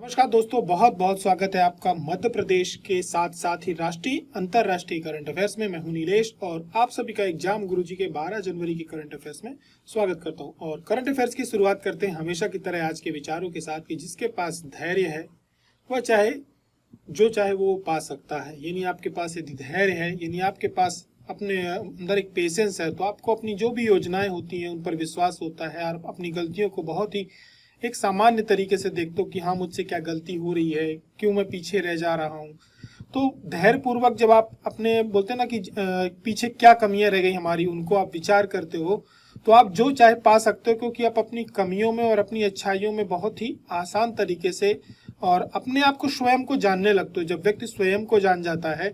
नमस्कार दोस्तों, बहुत बहुत स्वागत है आपका मध्य प्रदेश के साथ साथ ही राष्ट्रीय अंतर्राष्ट्रीय करंट अफेयर्स में। मैं हूं नीलेश और आप सभी का एग्जाम गुरुजी के 12 जनवरी के करंट अफेयर्स में स्वागत करता हूं। और करंट अफेयर्स की शुरुआत करते हैं हमेशा की तरह आज के विचारों के साथ कि जिसके पास धैर्य है वह चाहे वो पा सकता है। यानी आपके पास यदि धैर्य है, यानी आपके पास अपने अंदर एक पेशेंस है, तो आपको अपनी जो भी योजनाएं होती हैं उन पर विश्वास होता है और अपनी गलतियों को बहुत ही एक सामान्य तरीके से देखते हो कि हाँ, मुझसे क्या गलती हो रही है, क्यों मैं पीछे रह जा रहा हूँ। तो धैर्य पूर्वक जब आप अपने बोलते हैं ना कि पीछे क्या कमियां रह गई हमारी, उनको आप विचार करते हो तो आप जो चाहे पा सकते हो, क्योंकि आप अपनी कमियों में और अपनी अच्छाइयों में बहुत ही आसान तरीके से और अपने आप को स्वयं को जानने लगते हो। जब व्यक्ति स्वयं को जान जाता है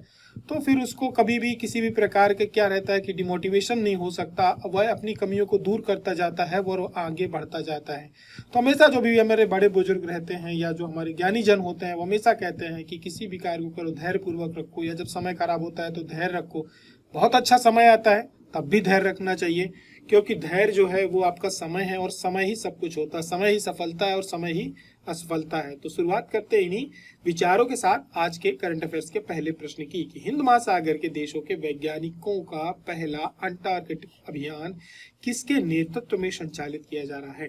तो फिर उसको कभी भी किसी भी प्रकार के क्या रहता है कि डिमोटिवेशन नहीं हो सकता। वह अपनी कमियों को दूर करता जाता है, वो आगे बढ़ता जाता है। तो हमेशा जो भी हमारे बड़े बुजुर्ग रहते हैं या जो हमारे ज्ञानी जन होते हैं वो हमेशा कहते हैं कि किसी भी कार्य को करो धैर्य पूर्वक रखो, या जब समय खराब होता है तो धैर्य रखो। बहुत अच्छा समय आता है तब भी धैर्य रखना चाहिए, क्योंकि धैर्य जो है वो आपका समय है और समय ही सब कुछ होता है। समय ही सफलता है और समय ही असफलता है। तो शुरुआत करते हैं इन्हीं विचारों के साथ आज के करंट अफेयर्स के पहले प्रश्न की कि हिंद महासागर के देशों के वैज्ञानिकों का पहला अंटार्कटिक अभियान किसके नेतृत्व में संचालित किया जा रहा है।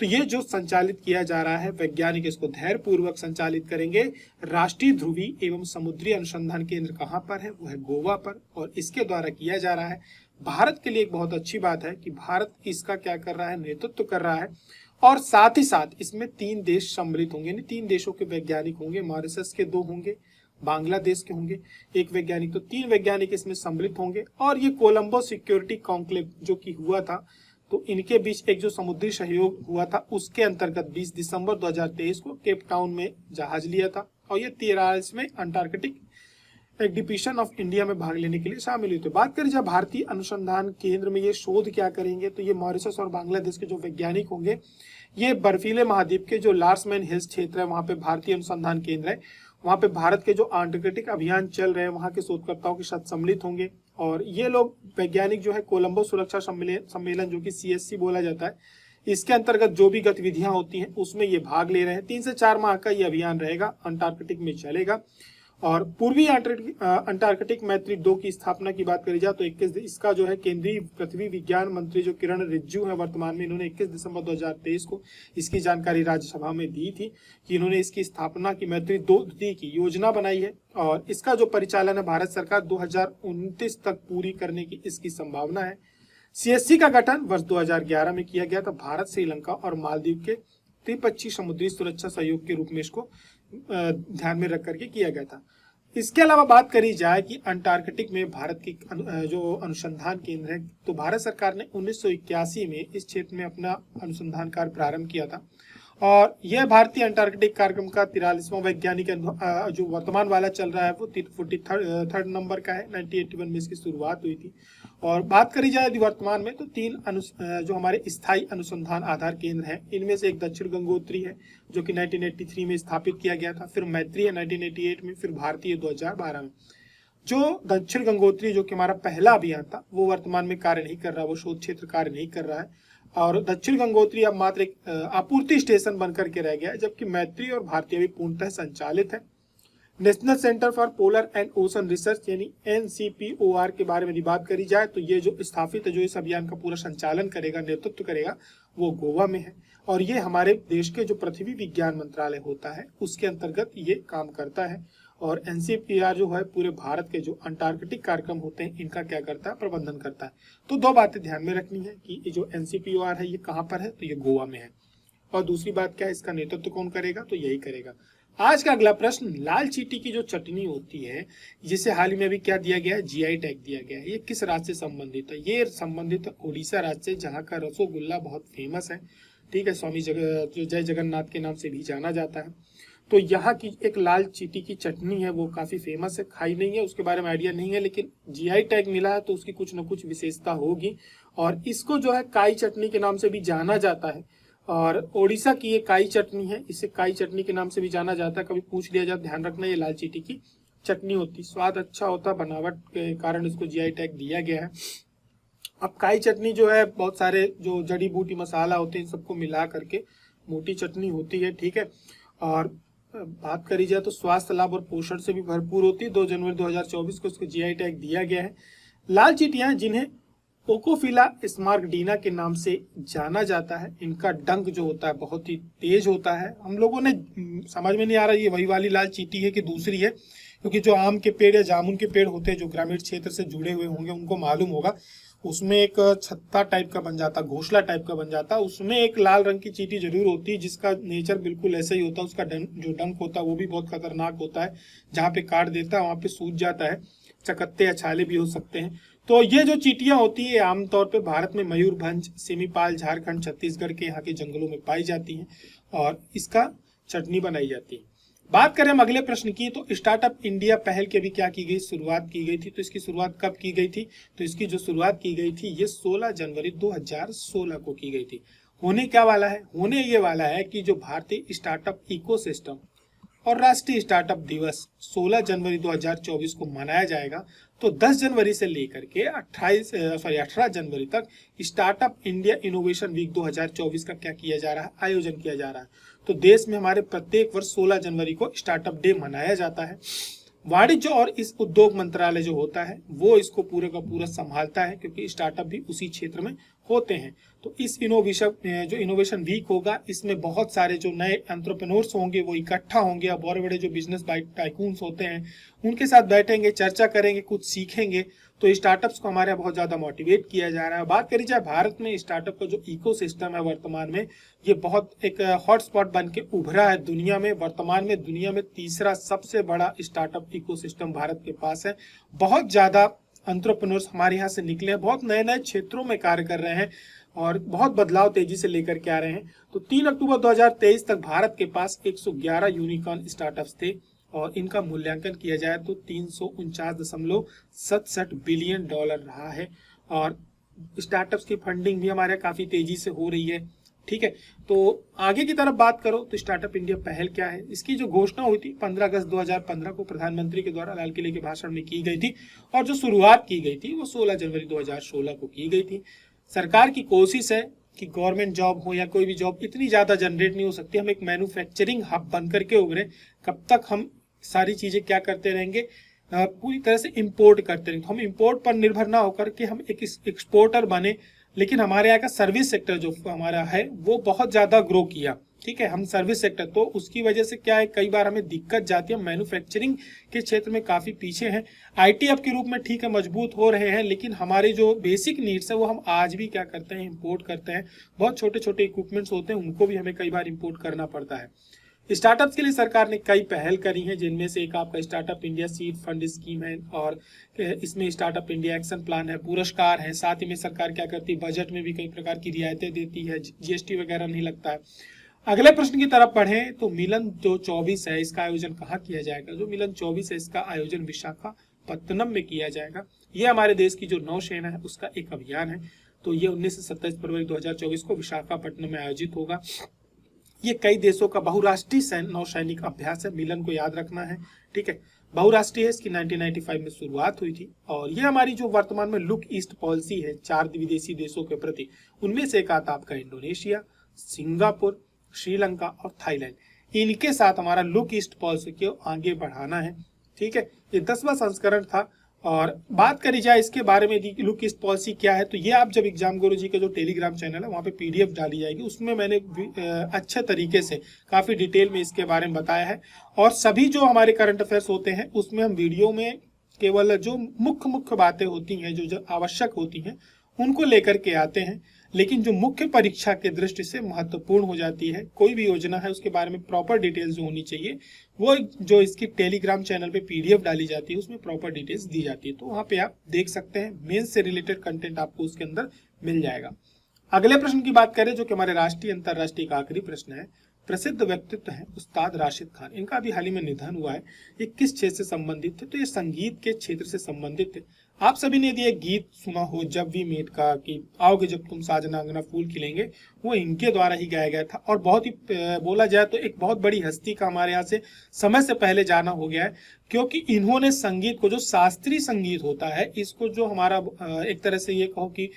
तो ये जो संचालित किया जा रहा है, वैज्ञानिक इसको धैर्य पूर्वक संचालित करेंगे। राष्ट्रीय ध्रुवी एवं समुद्री अनुसंधान केंद्र कहाँ पर है? वो है गोवा पर, और इसके द्वारा किया जा रहा है। भारत के लिए एक बहुत अच्छी बात है कि भारत इसका क्या कर रहा है, नेतृत्व कर रहा है। और साथ ही साथ इसमें 3 देश सम्मिलित होंगे, यानी 3 देशों के वैज्ञानिक होंगे। मॉरिशस के 2 होंगे, बांग्लादेश के होंगे 1 वैज्ञानिक, तो 3 वैज्ञानिक इसमें सम्मिलित होंगे। और ये कोलंबो सिक्योरिटी कॉन्क्लेव जो कि हुआ था, तो इनके बीच एक जो समुद्री सहयोग हुआ था उसके अंतर्गत 20 दिसंबर 2023 को केप टाउन में जहाज लिया था। और ये 43वें अंटार्कटिक एक्सपीडिशन ऑफ इंडिया में भाग लेने के लिए शामिल हुए थे। बात करें जब भारतीय अनुसंधान केंद्र में ये शोध क्या करेंगे, तो ये मॉरिशस और बांग्लादेश के जो वैज्ञानिक होंगे, ये बर्फीले महाद्वीप के जो लार्समैन हिल्स क्षेत्र है वहां पे भारतीय अनुसंधान केंद्र है, वहां पे भारत के जो अंटार्कटिक अभियान चल रहे हैं वहां के शोधकर्ताओं के साथ सम्मिलित होंगे। और ये लोग वैज्ञानिक जो है कोलंबो सुरक्षा सम्मेलन जो कि CSC बोला जाता है, इसके अंतर्गत जो भी गतिविधियां होती हैं उसमें ये भाग ले रहे हैं। 3 से 4 माह का ये अभियान रहेगा, अंटार्कटिक में चलेगा। और पूर्वी अंटार्कटिक मैत्री 2 की स्थापना की बात करी जाए तो 21 इसका जो है केंद्रीय पृथ्वी विज्ञान मंत्री जो किरण रिजिजू है वर्तमान में, इन्होंने 21 दिसंबर 2023 को इसकी जानकारी राज्यसभा में दी थी कि इन्होंने इसकी स्थापना की मैत्री 2 की योजना बनाई है। और इसका जो परिचालन है भारत सरकार 2029 तक पूरी करने की इसकी संभावना है। CSC का गठन वर्ष 2011 में किया गया था। भारत, श्रीलंका और मालदीव के त्रिपक्षीय समुद्री सुरक्षा सहयोग के रूप में इसको ध्यान में रख करके किया गया था। इसके अलावा बात करी जाए कि अंटार्कटिक में भारत की जो अनुसंधान केंद्र है, तो भारत सरकार ने 1981 में इस क्षेत्र में अपना अनुसंधान कार्य प्रारंभ किया था। और यह भारतीय अंटार्कटिक कार्यक्रम का 43वां वैज्ञानिक जो वर्तमान वाला चल रहा है वो 43rd नंबर का है। 1981 में इसकी शुरुआत हुई थी। और बात करी जाए वर्तमान में तो 3 जो हमारे स्थायी अनुसंधान आधार केंद्र हैं, इनमें से एक दक्षिण गंगोत्री है जो कि 1983 में स्थापित किया गया था, फिर मैत्री है 1988 में, फिर भारतीय 2012 में। जो दक्षिण गंगोत्री जो कि हमारा पहला अभियान था वो वर्तमान में कार्य नहीं कर रहा, वो शोध क्षेत्र कार्य नहीं कर रहा है। और दक्षिण गंगोत्री अब मात्र एक आपूर्ति स्टेशन बनकर के रह गया है, जबकि मैत्री और भारतीय भी पूर्णतः संचालित है। National centre for polar and ocean research यानी NCPOR के बारे में बात करी जाए तो ये जो स्थापित है, जो इस अभियान का पूरा संचालन करेगा, नेतृत्व करेगा, वो गोवा में है। और ये हमारे देश के जो पृथ्वी विज्ञान मंत्रालय होता है उसके अंतर्गत ये काम करता है। और NCPOR जो है पूरे भारत के जो अंटार्कटिक कार्यक्रम होते हैं इनका क्या करता है, प्रबंधन करता है। तो 2 बातें ध्यान में रखनी है कि ये जो NCPOR है ये कहाँ पर है, तो ये गोवा में है। और दूसरी बात क्या है, इसका नेतृत्व कौन करेगा, तो यही करेगा। आज का अगला प्रश्न, लाल चींटी की जो चटनी होती है जिसे हाल ही में अभी क्या दिया गया है, GI टैग दिया गया है, ये किस राज्य से संबंधित है? ये संबंधित है उड़ीसा राज्य से, जहाँ का रसोगुल्ला बहुत फेमस है। ठीक है, स्वामी जय जगन्नाथ के नाम से भी जाना जाता है। तो यहाँ की एक लाल चींटी की चटनी है वो काफी फेमस है, खाई नहीं है, उसके बारे में आइडिया नहीं है, लेकिन GI टैग मिला है तो उसकी कुछ न कुछ विशेषता होगी। और इसको जो है काई चटनी के नाम से भी जाना जाता है। और ओडिशा की ये काई चटनी है, इसे काई चटनी के नाम से भी जाना जाता है। कभी पूछ लिया जाए, ध्यान रखना ये लाल चींटी की चटनी होती, स्वाद अच्छा होता, बनावट के कारण इसको GI टैग दिया गया है। अब काई चटनी जो है बहुत सारे जो जड़ी बूटी मसाला होते हैं इन सबको मिला करके मोटी चटनी होती है। ठीक है, और बात करी जाए तो स्वास्थ्य लाभ और पोषण से भी भरपूर होती है। 2 जनवरी 2024 को इसको जीआई टैग दिया गया है। लाल चींटियां जिन्हें ओकोफिला स्मार्गडीना के नाम से जाना जाता है, इनका डंक जो होता है बहुत ही तेज होता है। हम लोगों ने समझ में नहीं आ रहा ये वही वाली लाल चींटी है कि दूसरी है, क्योंकि जो आम के पेड़ या जामुन के पेड़ होते हैं जो ग्रामीण क्षेत्र से जुड़े हुए होंगे उनको मालूम होगा, उसमें एक छत्ता टाइप का बन जाता, घोंसला टाइप का बन जाता, उसमें एक लाल रंग की चींटी जरूर होती है जिसका नेचर बिल्कुल ऐसा ही होता है। उसका जो डंक होता है वो भी बहुत खतरनाक होता है, जहाँ पे काट देता है वहाँ पे सूज जाता है, चकत्ते या छाले भी हो सकते हैं। तो ये जो चींटियां होती है आमतौर पे भारत में मयूरभंज, सिमीपाल, झारखंड, छत्तीसगढ़ के यहाँ के जंगलों में पाई जाती हैं और इसका चटनी बनाई जाती है। बात करें हम अगले प्रश्न की, तो स्टार्टअप इंडिया पहल की अभी क्या की गई, शुरुआत की गई थी। तो इसकी शुरुआत कब की गई थी, तो इसकी जो शुरुआत की गई थी ये 16 जनवरी 2016 को की गई थी। होने क्या वाला है, होने ये वाला है कि जो भारतीय स्टार्टअप इकोसिस्टम और राष्ट्रीय स्टार्टअप दिवस 16 जनवरी 2024 को मनाया जाएगा। तो 10 जनवरी से लेकर के 18 जनवरी तक स्टार्टअप इंडिया इनोवेशन वीक 2024 का क्या किया जा रहा है, आयोजन किया जा रहा है। तो देश में हमारे प्रत्येक वर्ष 16 जनवरी को स्टार्टअप डे मनाया जाता है। वाणिज्य और इस उद्योग मंत्रालय जो होता है वो इसको पूरे का पूरा संभालता है, क्योंकि स्टार्टअप भी उसी क्षेत्र में होते हैं। तो इस इनोवेशन वीक होगा, इसमें बहुत सारे जो नए एंटरप्रेन्योर्स होंगे वो इकट्ठा होंगे और बड़े बड़े जो बिजनेस टाइकून्स होते हैं उनके साथ बैठेंगे, चर्चा करेंगे, कुछ सीखेंगे। तो स्टार्टअप्स को हमारे यहाँ बहुत ज्यादा मोटिवेट किया जा रहा है। बात करी जाए भारत में स्टार्टअप का जो इकोसिस्टम है वर्तमान में ये बहुत एक हॉटस्पॉट बन के उभरा है दुनिया में। वर्तमान में दुनिया में तीसरा सबसे बड़ा स्टार्टअप इकोसिस्टम भारत के पास है। बहुत ज्यादा एंटरप्रेन्योर्स हमारे यहाँ से निकले हैं, बहुत नए नए क्षेत्रों में कार्य कर रहे हैं और बहुत बदलाव तेजी से लेकर के आ रहे हैं। तो 3 अक्टूबर 2023 तक भारत के पास 111 यूनिकॉर्न स्टार्टअप्स थे और इनका मूल्यांकन किया जाए तो 349.67 बिलियन डॉलर रहा है। और स्टार्टअप्स की फंडिंग भी हमारे यहाँ काफी तेजी से हो रही है। ठीक है, तो आगे की तरफ बात करो तो स्टार्टअप इंडिया पहल क्या है। इसकी जो घोषणा हुई थी 15 अगस्त 2015 को प्रधानमंत्री के द्वारा लाल किले के भाषण में की गई थी और जो शुरुआत की गई थी वो 16 जनवरी 2016 को की गई थी। सरकार की कोशिश है कि गवर्नमेंट जॉब हो या कोई भी जॉब इतनी ज्यादा जनरेट नहीं हो सकती, हम एक मैन्युफैक्चरिंग हब बन करके उभरे। कब तक हम सारी चीजें क्या करते रहेंगे, पूरी तरह से इंपोर्ट करते रहेंगे। हम इंपोर्ट पर निर्भर ना होकर के हम एक एक्सपोर्टर बने। लेकिन हमारे यहाँ का सर्विस सेक्टर जो हमारा है वो बहुत ज्यादा ग्रो किया। ठीक है, हम सर्विस सेक्टर, तो उसकी वजह से क्या है कई बार हमें दिक्कत जाती है। मैन्युफैक्चरिंग के क्षेत्र में काफी पीछे हैं। आईटी हब के रूप में ठीक है मजबूत हो रहे हैं, लेकिन हमारे जो बेसिक नीड्स है वो हम आज भी क्या करते हैं, इंपोर्ट करते हैं। बहुत छोटे छोटे इक्विपमेंट्स होते हैं उनको भी हमें कई बार इंपोर्ट करना पड़ता है। स्टार्टअप्स के लिए सरकार ने कई पहल करी हैं, जिनमें से एक आपका startup India seed fund scheme है और इसमें स्टार्टअप इंडिया एक्शन प्लान है, पुरस्कार है। साथ ही में सरकार क्या करती है, बजट में भी कई प्रकार की रियायतें देती है, जीएसटी वगैरह नहीं लगता है। अगले प्रश्न की तरफ बढ़ें तो मिलन जो 24 है इसका आयोजन कहाँ किया जाएगा। जो मिलन 24 है इसका आयोजन विशाखापत्तनम में किया जाएगा। ये हमारे देश की जो नौसेना है उसका एक अभियान है। तो ये 19 से 27 फरवरी 2024 को विशाखापट्टनम में आयोजित होगा। ये कई देशों का बहुराष्ट्रीय नौसैनिक अभ्यास है, मिलन को याद रखना है। ठीक है, बहुराष्ट्रीय है, इसकी 1995 में शुरुआत हुई थी। और ये हमारी जो वर्तमान में लुक ईस्ट पॉलिसी है 4 विदेशी देशों के प्रति, उनमें से एक आता आपका इंडोनेशिया, सिंगापुर, श्रीलंका और थाईलैंड। इनके साथ हमारा लुक ईस्ट पॉलिसी को आगे बढ़ाना है। ठीक है, ये 10वां संस्करण था। और बात करी जाए इसके बारे में लुक ईस्ट पॉलिसी क्या है, तो ये आप जब एग्जाम गुरुजी के जो टेलीग्राम चैनल है वहाँ पे पीडीएफ डाली जाएगी, उसमें मैंने अच्छे तरीके से काफी डिटेल में इसके बारे में बताया है। और सभी जो हमारे करंट अफेयर्स होते हैं उसमें हम वीडियो में केवल जो मुख्य बातें होती हैं, जो आवश्यक होती हैं, उनको लेकर के आते हैं। लेकिन जो मुख्य परीक्षा के दृष्टि से महत्वपूर्ण हो जाती है, कोई भी योजना है उसके बारे में प्रॉपर डिटेल्स जो होनी चाहिए, वो जो इसकी टेलीग्राम चैनल पे पीडीएफ डाली जाती है उसमें प्रॉपर डिटेल्स दी जाती है। तो वहाँ पे आप देख सकते हैं, मेंस से रिलेटेड कंटेंट आपको उसके अंदर मिल जाएगा। अगले प्रश्न की बात करें जो कि हमारे राष्ट्रीय अंतर्राष्ट्रीय का आखिरी प्रश्न है। प्रसिद्ध व्यक्तित्व है उस्ताद राशिद खान, इनका अभी हाल ही में निधन हुआ है। ये किस क्षेत्र से संबंधित थे, तो ये संगीत के क्षेत्र से संबंधित थे। आप सभी ने यदि एक गीत सुना हो जब वी मेट का, कि आओगे जब तुम साजना अंगना फूल खिलेंगे, वो इनके द्वारा ही गाया गया था। और बहुत ही बोला जाए तो एक बहुत बड़ी हस्ती का हमारे यहाँ से समय से पहले जाना हो गया है, क्योंकि इन्होंने संगीत को, जो शास्त्रीय संगीत होता है, इसको जो हमारा एक तरह से ये कहो कि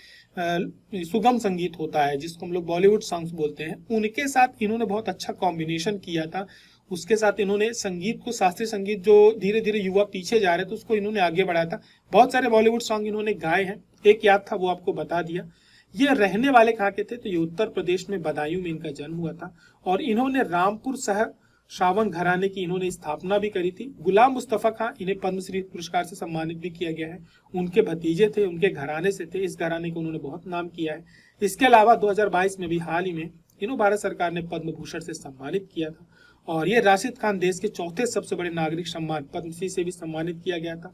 सुगम संगीत होता है जिसको हम लोग बॉलीवुड सॉन्ग्स बोलते हैं, उनके साथ इन्होंने बहुत अच्छा कॉम्बिनेशन किया था। उसके साथ इन्होंने संगीत को, शास्त्रीय संगीत जो धीरे धीरे युवा पीछे जा रहे थे उसको इन्होंने आगे बढ़ाया था। बहुत सारे बॉलीवुड सॉन्ग इन्होंने गाए हैं, एक याद था वो आपको बता दिया। ये रहने वाले कहाँ के थे, तो ये उत्तर प्रदेश में बदायूं में इनका जन्म हुआ था और इन्होंने रामपुर शहर श्रावण घराने की इन्होंने स्थापना भी करी थी। गुलाम मुस्तफा खां, इन्हें पद्मश्री पुरस्कार से सम्मानित भी किया गया है, उनके भतीजे थे, उनके घराने से थे, इस घराने को उन्होंने बहुत नाम किया है। इसके अलावा 2022 में भी हाल ही में इन्हों भारत सरकार ने पद्म भूषण से सम्मानित किया था और ये राशिद खान देश के चौथे सबसे बड़े नागरिक सम्मान पद्मश्री से भी सम्मानित किया गया था।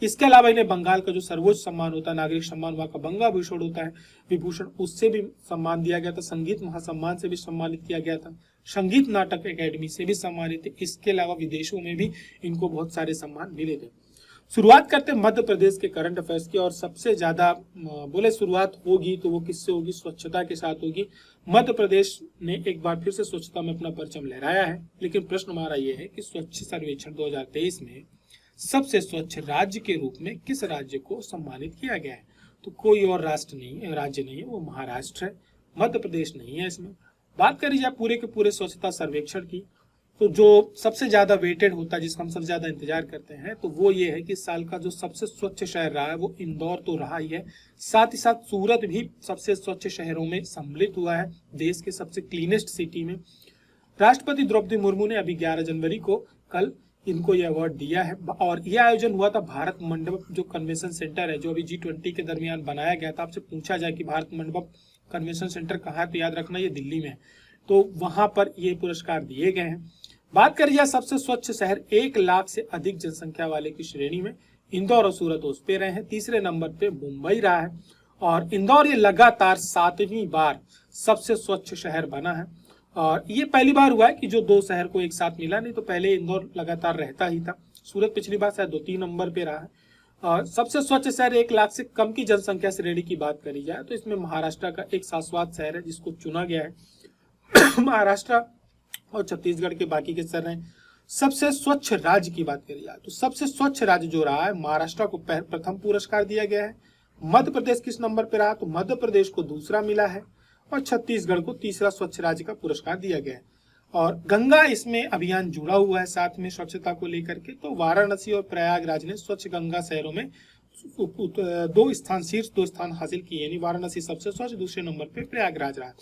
इसके अलावा इन्हें बंगाल का जो सर्वोच्च सम्मान होता है, नागरिक सम्मान, वहाँ का बंगा भूषण होता है, विभूषण, उससे भी सम्मान दिया गया था। संगीत महासम्मान से भी सम्मानित किया गया था, संगीत नाटक एकेडमी से भी सम्मानित थे। इसके अलावा विदेशों में भी इनको बहुत सारे सम्मान मिले थे। शुरुआत करते हैं मध्य प्रदेश के करंट अफेयर्स की और सबसे ज्यादा बोले शुरुआत होगी तो वो किससे होगी, स्वच्छता के साथ होगी। मध्य प्रदेश ने एक बार फिर से स्वच्छता में अपना परचम लहराया है, लेकिन प्रश्न हमारा ये है कि स्वच्छ सर्वेक्षण 2023 में सबसे स्वच्छ राज्य के रूप में किस राज्य को सम्मानित किया गया है। तो कोई और राज्य नहीं है, वो महाराष्ट्र है, मध्य प्रदेश नहीं है। इसमें बात करी जाए पूरे के पूरे स्वच्छता सर्वेक्षण की, तो जो सबसे ज्यादा वेटेड होता है, जिसका हम सबसे ज्यादा इंतजार करते हैं, तो वो ये है कि साल का जो सबसे स्वच्छ शहर रहा है वो इंदौर तो रहा ही है, साथ ही साथ सूरत भी सबसे स्वच्छ शहरों में सम्मिलित हुआ है, देश के सबसे क्लीनेस्ट सिटी में। राष्ट्रपति द्रौपदी मुर्मू ने अभी 11 जनवरी को कल इनको ये अवार्ड दिया है और यह आयोजन हुआ था भारत मंडप जो कन्वेंशन सेंटर है, जो अभी G20 के दरमियान बनाया गया था। आपसे पूछा जाए कि भारत मंडप कन्वेंशन सेंटर कहाँ है, तो याद रखना ये दिल्ली में है, तो वहां पर ये पुरस्कार दिए गए हैं। बात करिए जाए सबसे स्वच्छ शहर 1 लाख से अधिक जनसंख्या वाले की श्रेणी में इंदौर और सूरत उस पे रहे हैं। तीसरे नंबर पे मुंबई रहा है और इंदौर ये लगातार 7वीं बार सबसे स्वच्छ शहर बना है और ये पहली बार हुआ है कि जो दो शहर को एक साथ मिला, नहीं तो पहले इंदौर लगातार रहता ही था। सूरत पिछली बार शायद 2-3 नंबर पे रहा है। और सबसे स्वच्छ शहर 1 लाख से कम की जनसंख्या श्रेणी की बात करी जाए तो इसमें महाराष्ट्र का एक शाश्वत शहर है जिसको चुना गया है। महाराष्ट्र और छत्तीसगढ़ के बाकी के शहर हैं। सबसे स्वच्छ राज्य की बात करी जाए तो सबसे स्वच्छ राज्य जो रहा है, महाराष्ट्र को प्रथम पुरस्कार दिया गया है। मध्य प्रदेश किस नंबर पे रहा, तो मध्य प्रदेश को दूसरा मिला है और छत्तीसगढ़ को तीसरा स्वच्छ राज्य का पुरस्कार दिया गया है। और गंगा इसमें अभियान जुड़ा हुआ है साथ में स्वच्छता को लेकर के, तो वाराणसी और प्रयागराज ने स्वच्छ गंगा शहरों में शीर्ष दो स्थान हासिल किए, यानी वाराणसी सबसे स्वच्छ, दूसरे नंबर पे प्रयागराज रहा।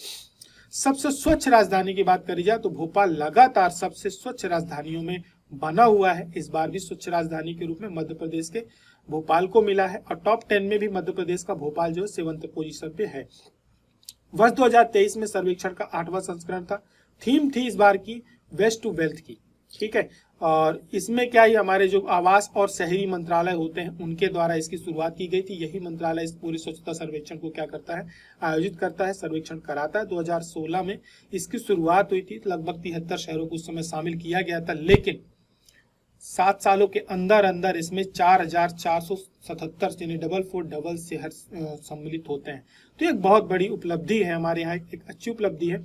सबसे स्वच्छ राजधानी की बात करी जाए तो भोपाल लगातार सबसे स्वच्छ राजधानियों में बना हुआ है। इस बार भी स्वच्छ राजधानी के रूप में मध्य प्रदेश के भोपाल को मिला है और टॉप 10 में भी मध्य प्रदेश का भोपाल जो 7th पोजीशन पे है। वर्ष 2023 में सर्वेक्षण का 8वां संस्करण था। थीम थी इस बार की वेस्ट टू वेल्थ की, ठीक है। और इसमें क्या है, हमारे जो आवास और शहरी मंत्रालय होते हैं उनके द्वारा इसकी शुरुआत की गई थी। यही मंत्रालय इस पूरे स्वच्छता सर्वेक्षण को क्या करता है, आयोजित करता है, सर्वेक्षण कराता है। 2016 में इसकी शुरुआत हुई थी, लगभग 73 शहरों को उस समय शामिल किया गया था, लेकिन 7 सालों के अंदर अंदर इसमें 4477 यानी 44 शहर सम्मिलित होते हैं। तो एक बहुत बड़ी उपलब्धि है हमारे यहाँ, एक अच्छी उपलब्धि है।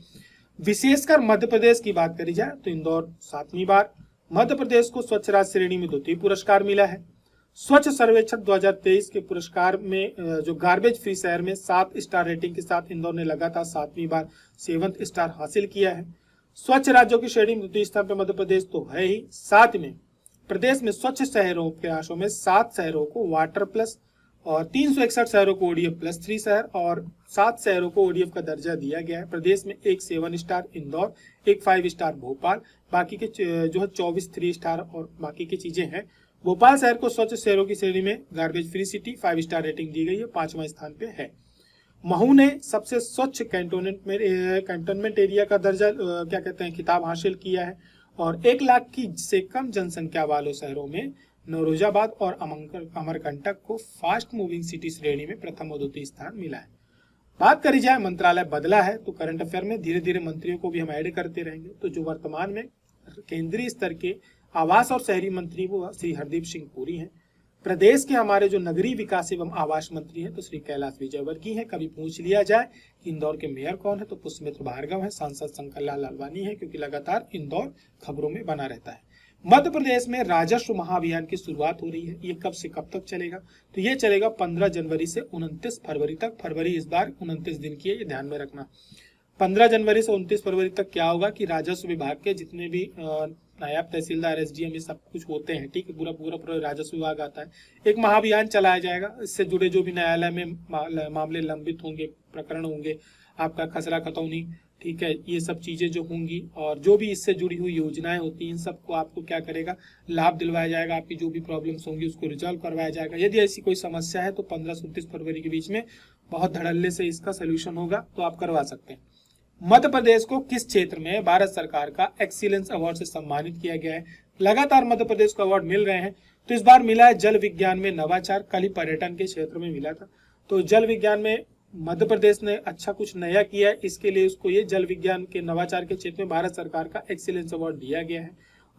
विशेषकर मध्य प्रदेश की बात करी जाए तो इंदौर 7वीं बार, मध्य प्रदेश को स्वच्छ राज्य श्रेणी में 2 पुरस्कार मिला है। स्वच्छ सर्वेक्षण 2023 के पुरस्कार में जो गार्बेज फ्री शहर में 7 स्टार रेटिंग के साथ इंदौर ने लगातार 7वीं बार 7th स्टार हासिल किया है। स्वच्छ राज्यों की श्रेणी में 2 स्थान पर मध्य प्रदेश तो है ही, साथ में प्रदेश में स्वच्छ शहरों प्रयासों में 7 शहरों को वाटर प्लस और 361 शहरों को ODF प्लस 3 शहर और 7 शहरों को ODF का दर्जा दिया गया है। प्रदेश में एक 7 स्टार इंदौर, एक 5 स्टार भोपाल, बाकी के जो है 24 3 स्टार और बाकी की चीजें हैं। भोपाल शहर को स्वच्छ शहरों की श्रेणी में garbage free city 5 star rating दी गई है, 5वां स्थान पे है। महू ने सबसे स्वच्छ कैंटोनमेंट एरिया का दर्जा क्या कहते हैं खिताब हासिल किया है और 1 लाख की से कम जनसंख्या वाले शहरों में नौरोजाबाद और अमरकंटक को फास्ट मूविंग सिटी श्रेणी में प्रथम और 2 स्थान मिला है। बात करी जाए मंत्रालय बदला है तो करंट अफेयर में धीरे धीरे मंत्रियों को भी हम ऐड करते रहेंगे। तो जो वर्तमान में केंद्रीय स्तर के आवास और शहरी मंत्री वो श्री हरदीप सिंह पुरी हैं। प्रदेश के हमारे जो नगरीय विकास एवं आवास मंत्री हैं तो श्री कैलाश विजयवर्गीय हैं। कभी पूछ लिया जाए कि इंदौर के मेयर कौन है तो पुष्पमित्र भार्गव है। सांसद शंकर लाल लालवानी है, क्योंकि लगातार इंदौर खबरों में बना रहता है। मध्य प्रदेश में राजस्व महाअभियान की शुरुआत हो रही है। ये कब से कब तक चलेगा, तो ये चलेगा 15 जनवरी से 29 फरवरी तक। फरवरी इस बार 29 दिन की है, ये ध्यान में रखना। 15 जनवरी से 29 फरवरी तक क्या होगा कि राजस्व विभाग के जितने भी नायब तहसीलदार, एसडीएम, ये सब कुछ होते हैं, ठीक है, पूरा पूरा पूरा राजस्व विभाग आता है। एक महाअभियान चलाया जाएगा, इससे जुड़े जो भी न्यायालय में मामले लंबित होंगे, प्रकरण होंगे, आपका खसरा खतौनी, ठीक है, ये सब चीजें जो होंगी और जो भी इससे जुड़ी हुई योजनाएं होती हैं, इन सबको आपको क्या करेगा, लाभ दिलवाया जाएगा। आपकी जो भी प्रॉब्लम्स होंगी उसको रिजॉल्व करवाया जाएगा। यदि ऐसी कोई समस्या है तो 15 से 29 फरवरी के बीच में बहुत धड़ल्ले से इसका सोल्यूशन होगा, तो आप करवा सकते हैं। मध्य प्रदेश को किस क्षेत्र में भारत सरकार का एक्सीलेंस अवार्ड से सम्मानित किया गया है? लगातार मध्य प्रदेश को अवार्ड मिल रहे हैं, तो इस बार मिला है जल विज्ञान में नवाचार, कल ही पर्यटन के क्षेत्र में मिला था। तो जल विज्ञान में मध्य प्रदेश ने अच्छा कुछ नया किया है, इसके लिए उसको ये जल विज्ञान के नवाचार के क्षेत्र में भारत सरकार का एक्सीलेंस अवार्ड दिया गया है।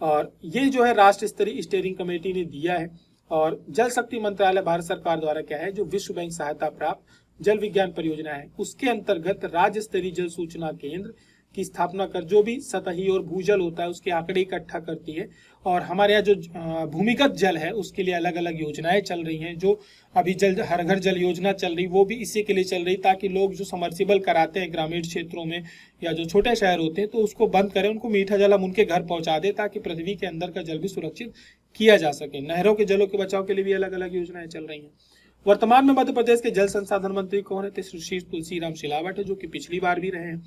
और ये जो है राष्ट्र स्तरीय स्टीयरिंग कमेटी ने दिया है। और जल शक्ति मंत्रालय भारत सरकार द्वारा क्या है, जो विश्व बैंक सहायता प्राप्त जल विज्ञान परियोजना है, उसके अंतर्गत राज्य स्तरीय जल सूचना केंद्र की स्थापना कर जो भी सतही और भूजल होता है उसके आंकड़े इकट्ठा करती है। और हमारे यहाँ जो भूमिगत जल है उसके लिए अलग अलग योजनाएं चल रही हैं। जो अभी जल हर घर जल योजना चल रही, वो भी इसी के लिए चल रही, ताकि लोग जो समर्सिबल कराते हैं ग्रामीण क्षेत्रों में या जो छोटे शहर होते हैं, तो उसको बंद करें, उनको मीठा जल हम उनके घर पहुंचा दे, ताकि पृथ्वी के अंदर का जल भी सुरक्षित किया जा सके। नहरों के जलों के बचाव के लिए भी अलग अलग योजनाएं चल रही हैं। वर्तमान में मध्य प्रदेश के जल संसाधन मंत्री कौन है? तो श्री तुलसीराम सिलावट है, जो कि पिछली बार भी रहे हैं।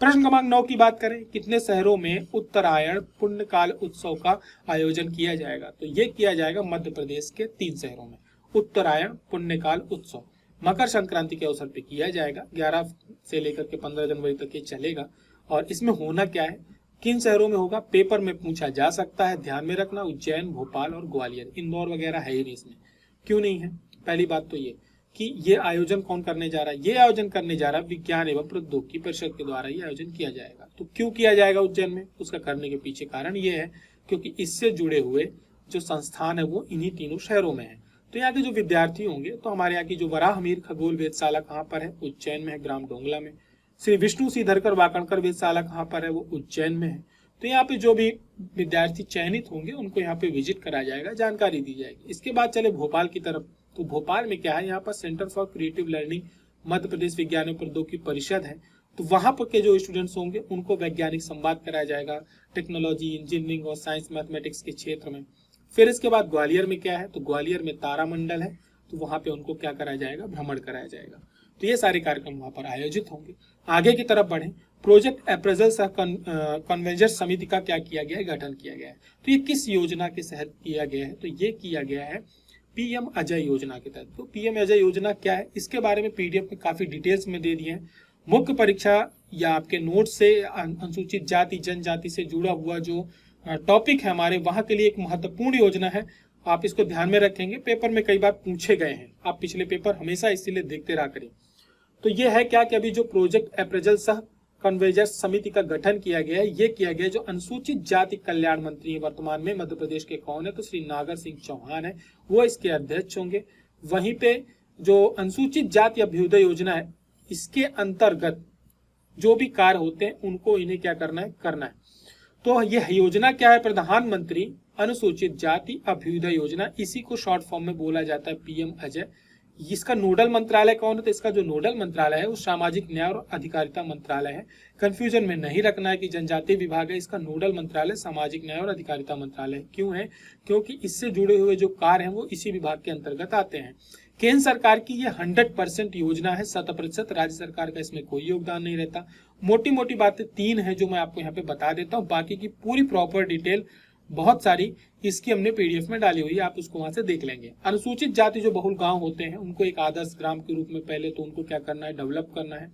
प्रश्न क्रमांक 9 की बात करें, कितने शहरों में उत्तरायण पुण्यकाल उत्सव का आयोजन किया जाएगा? तो ये किया जाएगा मध्य प्रदेश के 3 शहरों में। उत्तरायण पुण्यकाल उत्सव मकर संक्रांति के अवसर पर किया जाएगा, 11 से लेकर के 15 जनवरी तक ये चलेगा। और इसमें होना क्या है, किन शहरों में होगा, पेपर में पूछा जा सकता है, ध्यान में रखना। उज्जैन, भोपाल और ग्वालियर, इंदौर वगैरह है ही नहीं इसमें। क्यों नहीं है? पहली बात तो ये कि ये आयोजन कौन करने जा रहा है? ये आयोजन करने जा रहा है विज्ञान एवं प्रौद्योगिकी परिषद के द्वारा ये आयोजन किया जाएगा। तो क्यों किया जाएगा उज्जैन में? उसका करने के पीछे कारण ये है क्योंकि इससे जुड़े हुए जो संस्थान है वो इन्हीं तीनों शहरों में है। तो यहाँ के जो विद्यार्थी होंगे, तो हमारे यहाँ की जो वराहमीर खगोल वेधशाला कहाँ पर है? उज्जैन में है, ग्राम डोंगला में। श्री विष्णु श्रीधरकर वाकणकर वेधशाला कहाँ पर है? वो उज्जैन में है। तो यहाँ पे जो भी विद्यार्थी चयनित होंगे उनको यहाँ पे विजिट कराया जाएगा, जानकारी दी जाएगी। इसके बाद चले भोपाल की तरफ। तो भोपाल में क्या है, यहाँ पर centre for creative learning Madhya Pradesh विज्ञान एवं प्रौद्योगिकी परिषद है। तो वहां पर के जो स्टूडेंट्स होंगे उनको वैज्ञानिक संवाद कराया जाएगा, टेक्नोलॉजी, इंजीनियरिंग और साइंस मैथमेटिक्स के क्षेत्र में। फिर इसके बाद ग्वालियर में क्या है, तो ग्वालियर में तारामंडल है, तो वहां पे उनको क्या कराया जाएगा, भ्रमण कराया जाएगा। तो ये सारे कार्यक्रम वहां पर आयोजित होंगे। आगे की तरफ बढ़े, प्रोजेक्ट अप्रेजल सह कन्वेंजर समिति का क्या किया गया है, गठन किया गया है। तो ये किस योजना के तहत किया गया है? तो ये किया गया है पीएम अजय योजना के तहत। तो पीएम अजय योजना क्या है, इसके बारे में पीडीएफ में काफी डिटेल्स में दे दिए हैं। मुख्य परीक्षा या आपके नोट से अनुसूचित जाति जनजाति से जुड़ा हुआ जो टॉपिक है हमारे, वहां के लिए एक महत्वपूर्ण योजना है। आप इसको ध्यान में रखेंगे, पेपर में कई बार पूछे गए हैं, आप पिछले पेपर हमेशा इसीलिए देखते रहा करें। तो ये है क्या कि अभी जो प्रोजेक्ट अप्रेजल सह कन्वेंजर समिति का गठन किया गया है, ये किया गया जो अनुसूचित जाति कल्याण मंत्री है वर्तमान में मध्य प्रदेश के कौन है, तो श्री नागर सिंह चौहान है, वो इसके अध्यक्ष होंगे। वहीं पे जो अनुसूचित जाति अभ्युदय योजना है, इसके अंतर्गत जो भी कार्य होते हैं उनको इन्हें क्या करना है। तो यह योजना क्या है, प्रधानमंत्री अनुसूचित जाति अभ्युदय योजना, इसी को शॉर्ट फॉर्म में बोला जाता है पीएम अजय। इसका नोडल मंत्रालय कौन है, तो इसका जो नोडल मंत्रालय है वो सामाजिक न्याय और अधिकारिता मंत्रालय है। कंफ्यूजन में नहीं रखना है कि जनजातीय विभाग है, इसका नोडल मंत्रालय सामाजिक न्याय और अधिकारिता मंत्रालय क्यों है, क्योंकि इससे जुड़े हुए जो कार्य हैं वो इसी विभाग के अंतर्गत आते हैं। केंद्र सरकार की ये 100% योजना है, 100%। राज्य सरकार का इसमें कोई योगदान नहीं रहता। मोटी मोटी बातें 3 है जो मैं आपको यहाँ पे बता देता हूँ, बाकी की पूरी प्रॉपर डिटेल बहुत सारी इसकी हमने पीडीएफ में डाली हुई है, आप उसको वहां से देख लेंगे। अनुसूचित जाति जो बहुल गांव होते हैं उनको एक आदर्श ग्राम के रूप में पहले तो उनको क्या करना है, डेवलप करना है।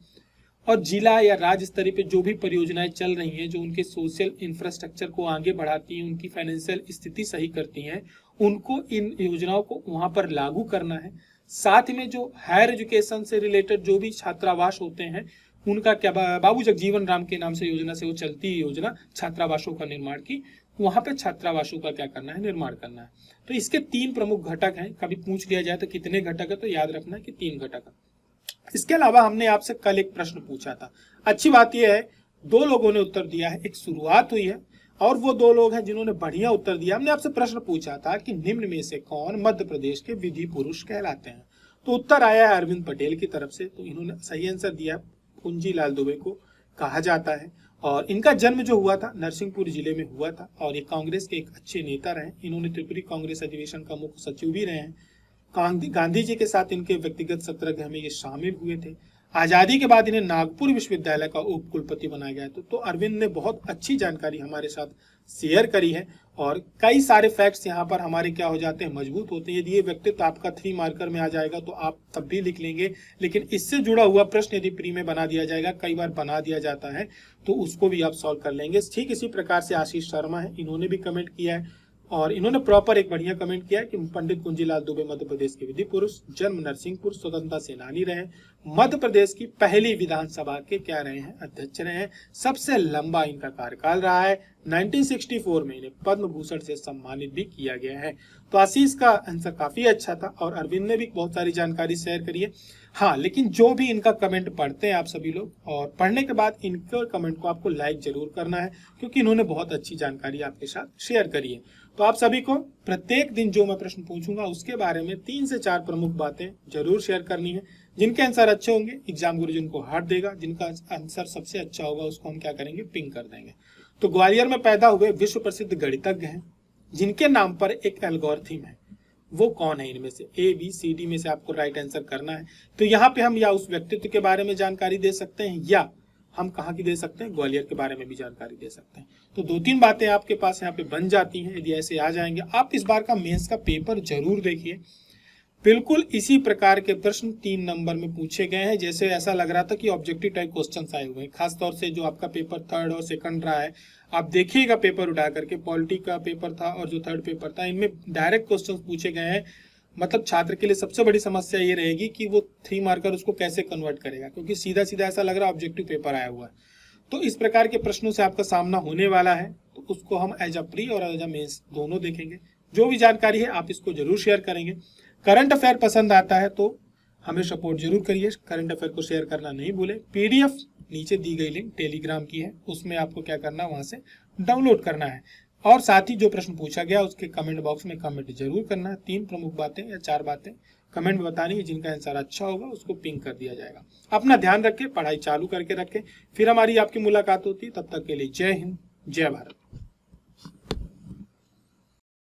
और जिला या राज्य स्तर पे जो भी परियोजनाएं चल रही हैं, जो उनके सोशल इंफ्रास्ट्रक्चर को आगे बढ़ाती हैं, उनकी फाइनेंशियल स्थिति सही करती हैं, उनको इन योजनाओं को वहां पर लागू करना है। साथ में जो हायर एजुकेशन से रिलेटेड जो भी छात्रावास होते हैं उनका क्या, बाबू जगजीवन राम के नाम से योजना से वो चलती है योजना छात्रावासों का निर्माण की, वहां पे छात्रावासों का क्या करना है, निर्माण करना है। तो इसके 3 प्रमुख घटक हैं। कभी पूछ लिया जाए तो कितने घटक है, तो याद रखना है कि 3 घटक है। इसके अलावा हमने आपसे कल एक प्रश्न पूछा था। अच्छी बात यह है 2 लोगों ने उत्तर दिया है, एक शुरुआत हुई है और वो 2 लोग हैं जिन्होंने बढ़िया उत्तर दिया। हमने आपसे प्रश्न पूछा था कि निम्न में से कौन मध्य प्रदेश के विधि पुरुष कहलाते हैं। तो उत्तर आया है अरविंद पटेल की तरफ से, तो इन्होंने सही आंसर दिया, कुंजीलाल दुबे को कहा जाता है। और इनका जन्म जो हुआ था नरसिंहपुर जिले में हुआ था और ये कांग्रेस के एक अच्छे नेता रहे। इन्होंने त्रिपुरी कांग्रेस अधिवेशन का मुख्य सचिव भी रहे हैं। गांधी जी के साथ इनके व्यक्तिगत सत्याग्रह में ये शामिल हुए थे। आजादी के बाद इन्हें नागपुर विश्वविद्यालय का उप कुलपति बनाया गया था। तो अरविंद ने बहुत अच्छी जानकारी हमारे साथ शेयर करी है और कई सारे फैक्ट्स यहाँ पर हमारे क्या हो जाते हैं, मजबूत होते हैं। यदि ये व्यक्तित्व आपका 3 मार्कर में आ जाएगा तो आप तब भी लिख लेंगे, लेकिन इससे जुड़ा हुआ प्रश्न यदि प्री में बना दिया जाएगा, कई बार बना दिया जाता है, तो उसको भी आप सॉल्व कर लेंगे। ठीक इसी प्रकार से आशीष शर्मा है, इन्होंने भी कमेंट किया है और इन्होंने प्रॉपर एक बढ़िया कमेंट किया है कि पंडित कुंजीलाल दुबे मध्य प्रदेश के विधि पुरुष, जन्म नरसिंहपुर, स्वतंत्रता सेनानी रहे, मध्य प्रदेश की पहली विधानसभा के क्या रहे हैं, अध्यक्ष रहे हैं, सबसे लंबा इनका कार्यकाल रहा है। 1964 में इन्हें पद्म भूषण से सम्मानित भी किया गया है। तो आशीष का आंसर काफी अच्छा था और अरविंद ने भी बहुत सारी जानकारी शेयर करी है। हाँ, लेकिन जो भी इनका कमेंट पढ़ते हैं आप सभी लोग, और पढ़ने के बाद इनके कमेंट को आपको लाइक जरूर करना है, क्योंकि इन्होंने बहुत अच्छी जानकारी आपके साथ शेयर करी है। तो आप सभी को प्रत्येक दिन जो मैं प्रश्न पूछूंगा उसके बारे में 3 से 4 प्रमुख बातें जरूर शेयर करनी है। जिनके आंसर अच्छे होंगे एग्जाम गुरुजी उनको हार्ट देगा, जिनका आंसर सबसे अच्छा होगा उसको हम क्या करेंगे, पिंक कर देंगे। तो ग्वालियर में पैदा हुए विश्व प्रसिद्ध गणितज्ञ हैं जिनके नाम पर एक एल्गोरिथम है, वो कौन है? इनमें से ABCD में से आपको राइट आंसर करना है। तो यहाँ पे हम या उस व्यक्तित्व के बारे में जानकारी दे सकते हैं या हम कहाँ की दे सकते हैं, ग्वालियर के बारे में भी जानकारी दे सकते हैं। तो 2-3 बातें आपके पास यहाँ पे बन जाती हैं यदि ऐसे आ जाएंगे। आप इस बार का मेंस का पेपर जरूर देखिए, बिल्कुल इसी प्रकार के प्रश्न 3 नंबर में पूछे गए हैं। जैसे ऐसा लग रहा था कि ऑब्जेक्टिव टाइप क्वेश्चंस आए हुए हैं, खासतौर से जो आपका पेपर 3rd और 2nd रहा है, आप देखिएगा पेपर उठा करके, पॉलिटी का पेपर था और जो 3rd पेपर था, इनमें डायरेक्ट क्वेश्चंस पूछे गए हैं। मतलब छात्र के लिए सबसे बड़ी समस्या ये रहेगी कि वो 3 मार्कर उसको कैसे कन्वर्ट करेगा, क्योंकि सीधा सीधा ऐसा लग रहा है ऑब्जेक्टिव पेपर आया हुआ है। तो इस प्रकार के प्रश्नों से आपका सामना होने वाला है, तो उसको हम एज अ प्री और एज अ मेंस दोनों देखेंगे। जो भी जानकारी है आप इसको जरूर शेयर करेंगे। करंट अफेयर पसंद आता है तो हमें सपोर्ट जरूर करिए, करंट अफेयर को शेयर करना नहीं भूले। PDF नीचे दी गई लिंक टेलीग्राम की है, उसमें आपको क्या करना है, वहां से डाउनलोड करना है। और साथ ही जो प्रश्न पूछा गया उसके कमेंट बॉक्स में कमेंट जरूर करना है। 3 प्रमुख बातें या 4 बातें कमेंट में बतानी है, जिनका आंसर अच्छा होगा उसको पिंक कर दिया जाएगा। अपना ध्यान रखें, पढ़ाई चालू करके रखें, फिर हमारी आपकी मुलाकात होती है। तब तक के लिए जय हिंद, जय भारत।